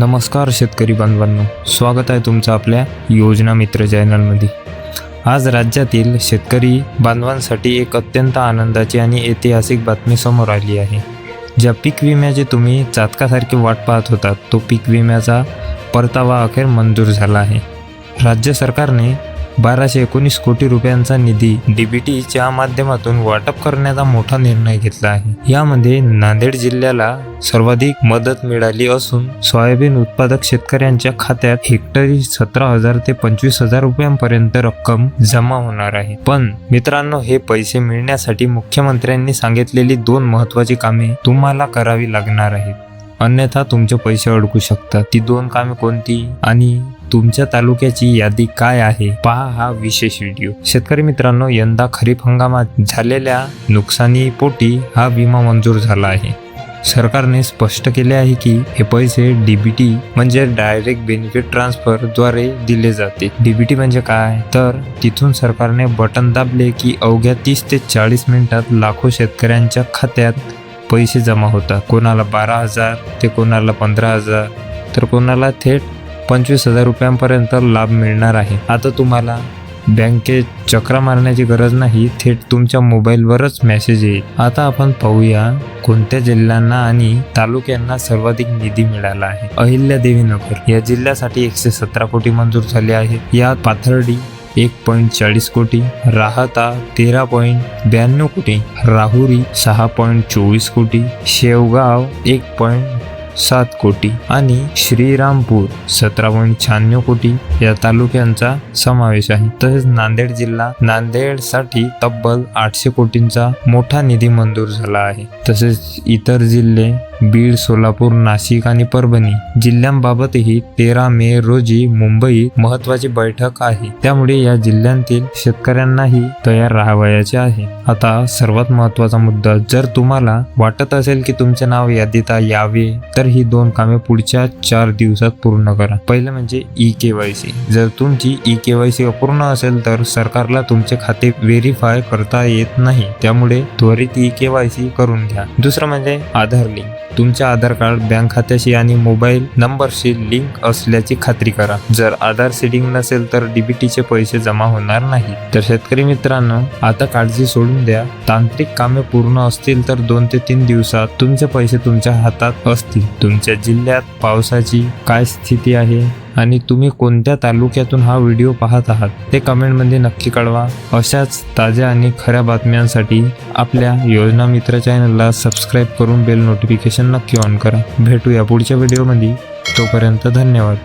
नमस्कार शेतकरी बांधवांनो, स्वागत आहे तुमचं आपल्या योजना मित्र चॅनलमध्ये। आज राज्यातील शेतकरी बांधवांसाठी एक अत्यंत आनंदाची आणि ऐतिहासिक बातमी समोर आली आहे। ज्या पीक विम्याची तुम्ही चातकासारखी वाट पाहत होता, तो पीक विम्याचा परतावा अखेर मंजूर झाला आहे। राज्य सरकारने 1219 कोटी रुपयांचा निधी डीबीटीच्या माध्यमातून वाटप करण्याचा मोठा निर्णय घेतला आहे। यामध्ये नांदेड जिल्ह्याला सर्वाधिक मदत मिळाली असून सोयाबीन उत्पादक शेतकऱ्यांच्या खात्यात हेक्टरी 17,000 ते 25,000 रुपयांपर्यंत रक्कम जमा होणार आहे। पण मित्रांनो, हे पैसे मिळण्यासाठी मुख्यमंत्र्यांनी सांगितलेली 2 महत्त्वाची कामे तुम्हाला करावी लागणार आहेत, अन्यथा तुमचे पैसे अडकू शकतात। ती 2 कामे कोणती आणि तुमच्या तालुक्याची यादी काय आहे, पहा हा विशेष व्हिडिओ। शेतकरी मित्रांनो, यंदा खरीप हंगामात झालेल्या नुकसानीपोटी हा विमा मंजूर झाला आहे। सरकारने स्पष्ट केले आहे की हे पैसे डीबीटी म्हणजे डायरेक्ट बेनिफिट ट्रान्सफर द्वारे दिले जाते। डीबीटी म्हणजे काय, तर तिथून सरकारने बटन दाबले की अवघ्या 30 ते 40 मिनिटात लाखो शेतकऱ्यांच्या खात्यात पैसे जमा होतात। कोणाला 12,000 ते कोणाला 15,000 तर कोणाला थेट 25,000 रुपयांपर्यंत लाभ मिळणार आहे। आता तुम्हाला बँकेत चक्रा मारण्याची गरज नाही, थेट तुमच्या मोबाईलवरच मेसेज येईल। आता आपण पाहूया कोणत्या जिल्ह्यांना आणि तालुक्यांना सर्वाधिक निधी मिळाला आहे। अहिल्यादेवीनगर या जिल्ह्यासाठी 117 कोटी मंजूर झाले आहेत। यात पाथर्डी 1.40 कोटी, राहता 13.92 कोटी, राहुरी 6.24 कोटी, शेवगाव 1.7 कोटी आणि श्रीरामपूर 17.96 कोटी या तालुक्यांचा समावेश आहे। तसेच नांदेड जिल्हा, नांदेडसाठी तब्बल 800 कोटींचा मोठा निधी मंजूर झाला आहे। तसेच इतर जिल्हे बीड, सोलापूर, नाशिक आणि परभणी जिल्ह्यांबाबतही 13 मे रोजी मुंबईत महत्त्वाची बैठक आहे, त्यामुळे या जिल्ह्यांतील शेतकऱ्यांनाही तयार राहावयाचे आहे। आता सर्वात महत्त्वाचा मुद्दा, जर तुम्हाला वाटत असेल की तुमचे नाव यादीत यावे तर ही 2 कामे पुढच्या 4 दिवसात पूर्ण करा। पहिलं म्हणजे ई-केवायसी। जर तुमची ई-केवायसी अपूर्ण असेल तर सरकारला तुमचे खाते व्हेरीफाय करता येत नाही, त्यामुळे त्वरित ई-केवायसी करून घ्या। दुसरं म्हणजे आधार लिंक। तुमचे आधार कार्ड बँक खात्याशी आणि मोबाईल नंबरशी लिंक असल्याची खात्री करा। जर आधार सीडिंग नसेल तर डीबीटीचे पैसे जमा होणार नाही। तर शेतकरी मित्रांनो, आता काळजी सोडून द्या। तांत्रिक कामे पूर्ण असतील तर 2 ते 3 दिवसात तुमचे पैसे तुमच्या हातात असतील। तुमच्या जिल्ह्यात पावसाची काय स्थिती आहे आणि तुम्ही कोणत्या तालुक्यातून हा व्हिडिओ पाहत आहात ते कमेंटमध्ये नक्की कळवा। अशाच ताज्या आणि खऱ्या बातम्यांसाठी आपल्या योजना मित्र चॅनलला सबस्क्राईब करून बेल नोटिफिकेशन नक्की ऑन करा। भेटूया पुढच्या व्हिडिओमध्ये, तोपर्यंत धन्यवाद।